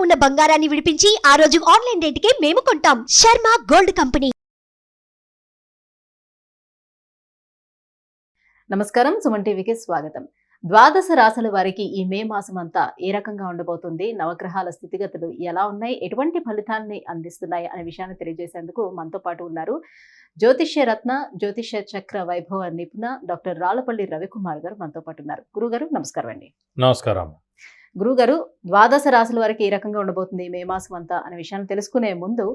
ఉన్న బంగారాన్ని విడిపించి ఆ రోజు ఆన్లైన్ రేటుకే మేము కొంటాం. Sharma gold company. నమస్కారం, సుమన్ టీవీకి స్వాగతం. ద్వాదశ రాశుల వారికి ఈ మే మాసం అంతా ఏ రకంగా ఉండబోతుంది, నవగ్రహాల స్థితిగతులు ఎలా ఉన్నాయి, ఎటువంటి ఫలితాన్ని అందిస్తున్నాయి అనే విషయాన్ని తెలియజేసేందుకు మనతో పాటు ఉన్నారు జ్యోతిష్య రత్న, జ్యోతిష్య చక్ర వైభవ నిపుణ డాక్టర్ రాళ్లపల్లి రవికుమార్ గారు మనతో పాటు ఉన్నారు. గురుగారు నమస్కారం అండి. నమస్కారం. గురుగారు, ద్వాదశ రాశుల వారికి ఏ రకంగా ఉండబోతుంది మే మాసం అంతా అనే విషయాన్ని తెలుసుకునే ముందు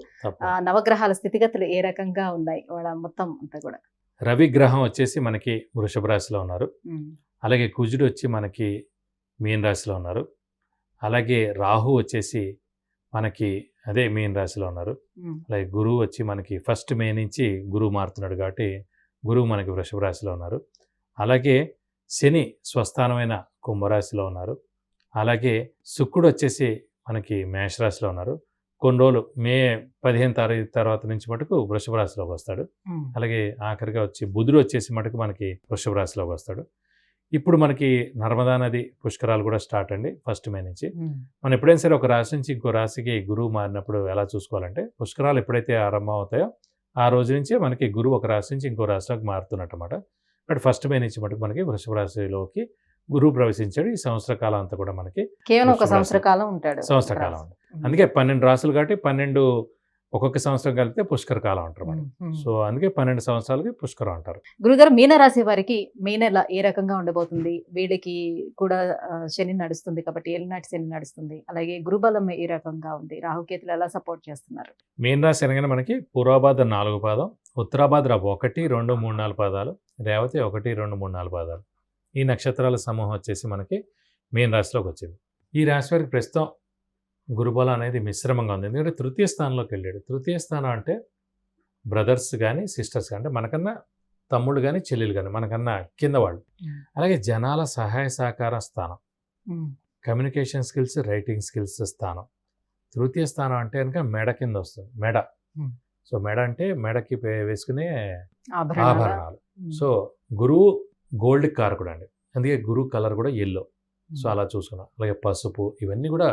నవగ్రహాల స్థితిగతులు ఏ రకంగా ఉన్నాయి వాళ్ళ మొత్తం అంతా కూడా. రవి గ్రహం వచ్చేసి మనకి వృషభ రాశిలో ఉన్నారు. అలాగే కుజుడు వచ్చి మనకి మీన రాశిలో ఉన్నారు. అలాగే రాహు వచ్చేసి మనకి అదే మీన రాశిలో ఉన్నారు. అలాగే గురువు వచ్చి మనకి 1 మే నుంచి గురువు మారుతున్నాడు కాబట్టి గురువు మనకి వృషభ రాశిలో ఉన్నారు. అలాగే శని స్వస్థానమైన కుంభరాశిలో ఉన్నారు. అలాగే శుక్రుడు వచ్చేసి మనకి మేషరాశిలో ఉన్నారు. కొన్ని రోజులు మే 15 తారీఖు తర్వాత నుంచి మటుకు వృషభ రాశిలోకి వస్తాడు. అలాగే ఆఖరిగా వచ్చి బుధుడు వచ్చేసి మటుకు మనకి వృషభ రాశిలోకి వస్తాడు. ఇప్పుడు మనకి నర్మదా నది పుష్కరాలు కూడా స్టార్ట్ అండి 1 మే నుంచి. మనం ఎప్పుడైనా సరే ఒక రాశి నుంచి ఇంకో రాశికి గురువు మారినప్పుడు ఎలా చూసుకోవాలంటే, పుష్కరాలు ఎప్పుడైతే ఆరంభం అవుతాయో ఆ రోజు నుంచే మనకి గురువు ఒక రాశి నుంచి ఇంకో రాశిలోకి మారుతున్నట్టు అన్నమాట. బట్ 1 మే నుంచి మటుకు మనకి వృషభ రాశిలోకి గురువు ప్రవేశించాడు. ఈ సంవత్సర కాలం అంతా కూడా మనకి కేవలం ఒక సంవత్సర కాలం ఉంటాడు. సంవత్సర కాలం ఉంటుంది. అందుకే 12 రాసులు కాబట్టి 12 ఒక్కొక్క సంవత్సరం కలిపితే పుష్కర కాలం అంటారు మనం. సో అందుకే 12 సంవత్సరాలకి పుష్కరం అంటారు. గురుగారు, మీనరాశి వారికి మే నెల ఏ రకంగా ఉండబోతుంది? వీళ్ళకి కూడా శని నడుస్తుంది కాబట్టి ఏలినాటి శని నడుస్తుంది. అలాగే గురుబలం ఏ రకంగా ఉంది? రాహుకేతులు ఎలా సపోర్ట్ చేస్తున్నారు? మీన రాశి అనగానే మనకి పూర్వభాద్ర 4 పాదం, ఉత్తరాభాద్ర 1, 2, 3, 4 పాదాలు, రేవతి 1, 2, 3, 4 పాదాలు. ఈ నక్షత్రాల సమూహం వచ్చేసి మనకి మీన రాశిలోకి వచ్చింది. ఈ రాశి వారికి ప్రస్తుతం గురుబలం అనేది మిశ్రమంగా ఉంది. ఎందుకంటే తృతీయ స్థానంలోకి వెళ్ళాడు. తృతీయ స్థానం అంటే బ్రదర్స్ కానీ సిస్టర్స్ కానీ, అంటే మనకన్నా తమ్ముళ్ళు కానీ చెల్లెలు కానీ, మనకన్నా కింద వాళ్ళు. అలాగే జనాల సహాయ సహకార స్థానం, కమ్యూనికేషన్ స్కిల్స్, రైటింగ్ స్కిల్స్ స్థానం. తృతీయ స్థానం అంటే కనుక మెడ కింద వస్తుంది. మెడ. సో మెడ అంటే మెడకి వేసుకునే ఆభరణాలు. సో గురువు గోల్డ్ కారకుడు అండి. అందుకే గురువు కలర్ కూడా ఎల్లో. సో అలా చూసుకున్నాం. అలాగే పసుపు, ఇవన్నీ కూడా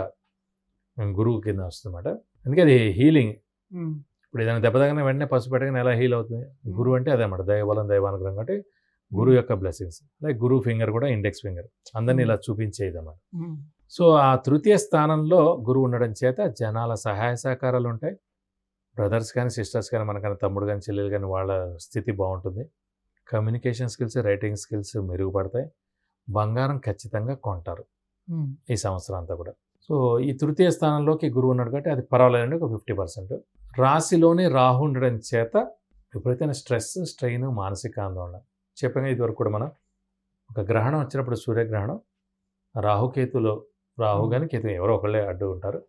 గురువు కింద వస్తుందన్నమాట. అందుకే అది హీలింగ్. ఇప్పుడు ఏదైనా దెబ్బ తగిన వెంటనే పసుపు పెట్టగానే ఎలా హీల్ అవుతుంది? గురువు అంటే అదే అన్నమాట, దైవబలం, దైవానుగ్రహం. కాబట్టి గురువు యొక్క బ్లెస్సింగ్స్. అలాగే గురువు ఫింగర్ కూడా ఇండెక్స్ ఫింగర్, అందరినీ ఇలా చూపించేది అన్నమాట. సో ఆ తృతీయ స్థానంలో గురువు ఉండడం చేత జనాల సహాయ సహకారాలు ఉంటాయి. బ్రదర్స్ కానీ సిస్టర్స్ కానీ, మనకన్నా తమ్ముడు కానీ చెల్లెలు కానీ, వాళ్ళ స్థితి బాగుంటుంది. కమ్యూనికేషన్ స్కిల్స్, రైటింగ్ స్కిల్స్ మెరుగుపడతాయి. బంగారం ఖచ్చితంగా కొంటారు ఈ సంవత్సరం అంతా కూడా. సో ఈ తృతీయ స్థానంలోకి గురువు ఉన్నాడు కాబట్టి అది పర్వాలేదండి, ఒక 50%. రాశిలోనే రాహు ఉండడం చేత విపరీతమైన స్ట్రెస్, స్ట్రెయిన్, మానసిక ఆందోళన. చెప్పగా ఇదివరకు కూడా మనం ఒక గ్రహణం వచ్చినప్పుడు, సూర్యగ్రహణం, రాహుకేతులు, రాహు కానీ కేతు ఎవరో ఒకళ్ళే అడ్డు ఉంటారు.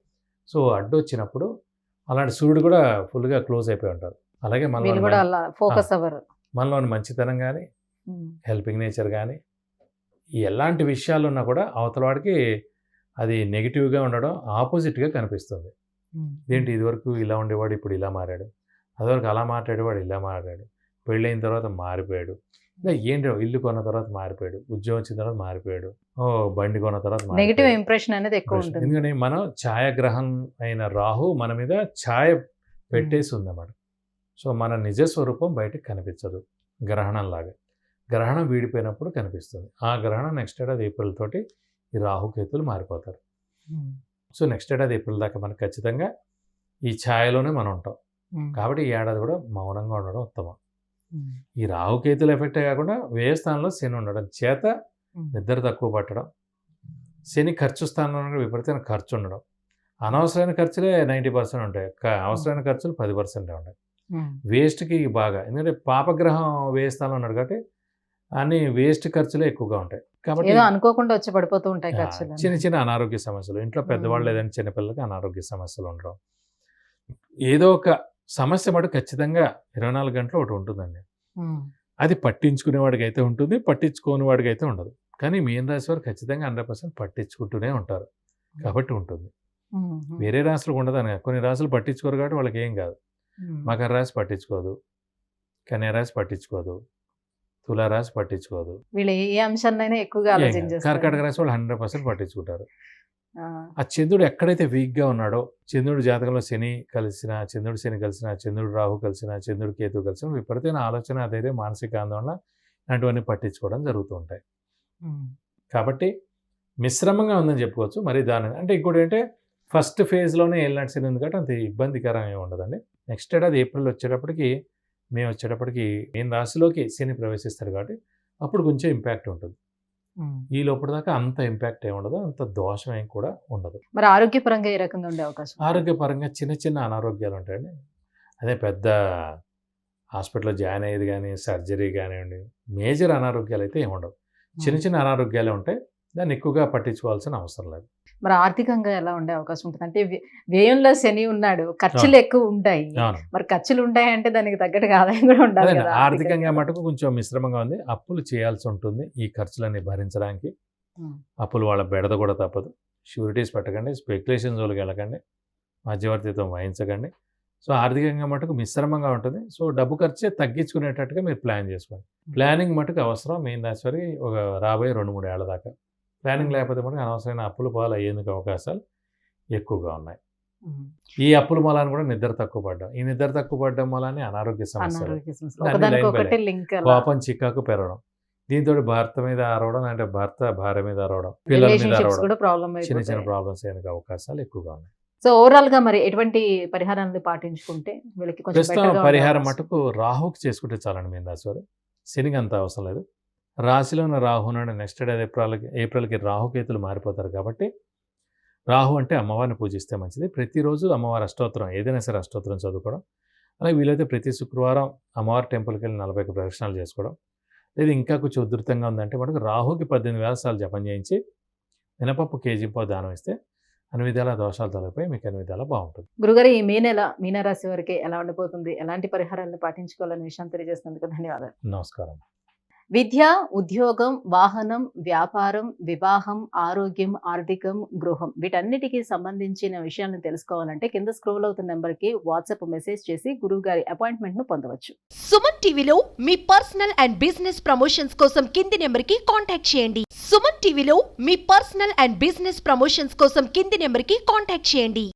సో అడ్డు వచ్చినప్పుడు అలాంటి సూర్యుడు కూడా ఫుల్గా క్లోజ్ అయిపోయి ఉంటారు. అలాగే మనలోని మంచితనం కానీ, హెల్పింగ్ నేచర్ కానీ, ఎలాంటి విషయాలు ఉన్నా కూడా అవతల వాడికి అది నెగిటివ్గా ఉండడం, ఆపోజిట్గా కనిపిస్తుంది. ఏంటి ఇదివరకు ఇలా ఉండేవాడు ఇప్పుడు ఇలా మారాడు, అదివరకు అలా మాట్లాడేవాడు ఇలా మారాడు, పెళ్ళైన తర్వాత మారిపోయాడు, ఇంకా ఏంటి ఇల్లు కొన్న తర్వాత మారిపోయాడు, ఉద్యోగం వచ్చిన తర్వాత మారిపోయాడు, బండి కొన్న తర్వాత నెగిటివ్ ఇంప్రెషన్ అనేది ఎక్కువ ఉంటుంది. ఎందుకంటే మనం ఛాయాగ్రహం అయిన రాహు మన మీద ఛాయ పెట్టేసి ఉందన్నమాట. సో మన నిజస్వరూపం బయటకు కనిపించదు గ్రహణంలాగా. గ్రహణం వీడిపోయినప్పుడు కనిపిస్తుంది. ఆ గ్రహణం నెక్స్ట్ ఏడాది ఏప్రిల్ తోటి ఈ రాహుకేతులు మారిపోతారు. సో నెక్స్ట్ ఏడాది ఏప్రిల్ దాకా మనకు ఖచ్చితంగా ఈ ఛాయలోనే మనం ఉంటాం. కాబట్టి ఈ ఏడాది కూడా మౌనంగా ఉండడం ఉత్తమం. ఈ రాహుకేతులు ఎఫెక్టే కాకుండా వ్యయ స్థానంలో శని ఉండడం చేత నిద్ర తక్కువ పట్టడం, శని ఖర్చు స్థానంలో విపరీతమైన ఖర్చు ఉండడం, అనవసరమైన ఖర్చులే 90% ఉంటాయి, అవసరమైన ఖర్చులు 10% ఉంటాయి. వేస్ట్కి బాగా, ఎందుకంటే పాపగ్రహం వ్యయ స్థానంలో ఉన్నాడు కాబట్టి అన్ని వేస్ట్ ఖర్చులే ఎక్కువగా ఉంటాయి. కాబట్టి అనుకోకుండా వచ్చి పడిపోతూ ఉంటాయి ఖర్చులు. చిన్న చిన్న అనారోగ్య సమస్యలు, ఇంట్లో పెద్దవాళ్ళు లేదంటే చిన్నపిల్లలకి అనారోగ్య సమస్యలు ఉండడం, ఏదో ఒక సమస్య మటు ఖచ్చితంగా 24 గంటలు ఒకటి ఉంటుందండి. అది పట్టించుకునేవాడికి అయితే ఉంటుంది, పట్టించుకోని వాడికి అయితే ఉండదు. కానీ మీన రాశి వారు ఖచ్చితంగా 100% పట్టించుకుంటూనే ఉంటారు కాబట్టి ఉంటుంది. వేరే రాశులకు ఉండదని, కొన్ని రాశులు పట్టించుకోరు కాబట్టి వాళ్ళకి ఏం కాదు. మకర రాశి పట్టించుకోదు, కన్యా రాశి పట్టించుకోదు, తులారాశి పట్టించుకోదు. వీళ్ళు ఏ అంశాన్నైనా ఎక్కువగా ఆలోచించేస్తారు. కర్కాటక రాశి వాళ్ళు 100% పట్టించుకుంటారు. ఆ చంద్రుడు ఎక్కడైతే వీక్గా ఉన్నాడో, చంద్రుడి జాతకంలో శని కలిసిన, చంద్రుడు రాహు కలిసిన, చంద్రుడు కేతు కలిసిన విపరీతమైన ఆలోచన, ధైర్యం, మానసిక ఆందోళన ఇలాంటివన్నీ పట్టించుకోవడం జరుగుతూ ఉంటాయి. కాబట్టి మిశ్రమంగా ఉందని చెప్పుకోవచ్చు. మరి దాని అంటే ఇంకోటి ఏంటంటే ఫస్ట్ ఫేజ్లోనే ఏలినాటి శని ఉంది కాబట్టి అంత ఇబ్బందికరం ఏమి ఉండదండి. నెక్స్ట్ ఏడాది ఏప్రిల్ వచ్చేటప్పటికి మీన రాశిలోకి శని ప్రవేశిస్తాడు కాబట్టి అప్పుడు కొంచెం ఇంపాక్ట్ ఉంటుంది. ఈ లోపల దాకా అంత ఇంపాక్ట్ ఏమి ఉండదు, అంత దోషం ఏం కూడా ఉండదు. మరి ఆరోగ్యపరంగా ఏ రకంగా ఉండే అవకాశం? ఆరోగ్యపరంగా చిన్న చిన్న అనారోగ్యాలు ఉంటాయండి. అదే పెద్ద హాస్పిటల్లో జాయిన్ అయ్యేది కానీ, సర్జరీ కానివ్వండి, మేజర్ అనారోగ్యాలు అయితే ఏమి ఉండవు. చిన్న చిన్న అనారోగ్యాలే ఉంటాయి. దాన్ని ఎక్కువగా పట్టించుకోవాల్సిన అవసరం లేదు. మరి ఆర్థికంగా ఎలా ఉండే అవకాశం ఉంటుంది? అంటే వ్యయంలో శని ఉన్నాడు, ఖర్చులు ఎక్కువ ఉంటాయి. మరి ఖర్చులు ఉంటాయంటే దానికి తగ్గట్టుగా ఆదాయం కూడా ఉండాలి కదా. ఆర్థికంగా మటుకు కొంచెం మిశ్రమంగా ఉంది. అప్పులు చేయాల్సి ఉంటుంది ఈ ఖర్చులన్నీ భరించడానికి. అప్పులు వాళ్ళ బెడద కూడా తప్పదు. షూరిటీస్ పెట్టకండి, స్పెక్యులేషన్ జోలికి వెళ్ళకండి, మధ్యవర్తిత్వం వహించకండి. సో ఆర్థికంగా మటుకు మిశ్రమంగా ఉంటుంది. సో డబ్బు ఖర్చే తగ్గించుకునేటట్టుగా మీరు ప్లాన్ చేసుకోండి. ప్లానింగ్ మటుకు అవసరం. మీన రాశి వారికి ఒక రాబోయే 2-3 ఏళ్ల దాకా ప్లానింగ్ లేకపోతే మటుకు అనవసరమైన అప్పుల పాలు అయ్యేందుకు అవకాశాలు ఎక్కువగా ఉన్నాయి. ఈ అప్పుల మూలాన్ని కూడా నిద్ర తక్కువ పడ్డం, ఈ నిద్ర తక్కువ పడ్డం మూలాన్ని అనారోగ్య సమస్యలు, కోపం, చికాకు పెరగడం, దీంతో భర్త మీద అరవడం, అంటే భర్త భార్య మీద అరవడం, పిల్లల మీద అరవడం, చిన్న చిన్న ప్రాబ్లమ్స్ అయ్యేందుకు అవకాశాలు ఎక్కువగా ఉన్నాయి. సో ఓవరాల్ గా మరి ఎటువంటి పరిహారాన్ని పాటించుకుంటే వీళ్ళకి కొంచెం ప్రస్తుతం పరిహారం మటుకు రాహుకి చేసుకుంటే చాలండి. మీన రాశి వారు శనికి అంత అవసరం లేదు. రాశిలో ఉన్న రాహు ఉన్నాడు. నెక్స్ట్ ఏడాది ఏప్రిల్కి రాహుకేతులు మారిపోతారు కాబట్టి రాహు అంటే అమ్మవారిని పూజిస్తే మంచిది. ప్రతిరోజు అమ్మవారి అష్టోత్తరం, ఏదైనా సరే అష్టోత్తరం చదువుకోవడం, అలాగే వీలైతే ప్రతి శుక్రవారం అమ్మవారి టెంపుల్కి వెళ్ళి 40 ప్రదక్షిణాలు చేసుకోవడం, లేదా ఇంకా కొంచెం ఉధృతంగా ఉందంటే మనకు రాహుకి 18,000 సార్లు జపం చేయించి మినపప్పు కేజీంపో దానం ఇస్తే అన్ని విధాల దోషాలు తొలగిపోయి మీకు అన్ని విధాలా బాగుంటుంది. గురుగారు, ఈ మీనరాశి వారికి ఎలా ఉండిపోతుంది, ఎలాంటి పరిహారాలను పాటించుకోవాలనే విషయం తెలియజేసినందుకు ధన్యవాదాలు. నమస్కారం. విద్య, ఉద్యోగం, వాహనం, వ్యాపారం, వివాహం, ఆరోగ్యం, ఆర్థికం, గృహం వీటన్నిటికీ సంబంధించిన విషయాలను తెలుసుకోవాలంటే కింద స్క్రోల్ అవుతున్న నెంబర్కి వాట్సాప్ మెసేజ్ చేసి గురువు గారి అపాయింట్మెంట్ ను పొందవచ్చు. సుమన్ టీవీలో మీ పర్సనల్ అండ్ బిజినెస్ ప్రమోషన్స్ కోసం కింది నెంబర్కి కాంటాక్ట్ చేయండి. సుమన్ టీవీలో మీ పర్సనల్ అండ్ బిజినెస్ ప్రమోషన్స్ కోసం కింది నెంబర్కి కాంటాక్ట్ చేయండి.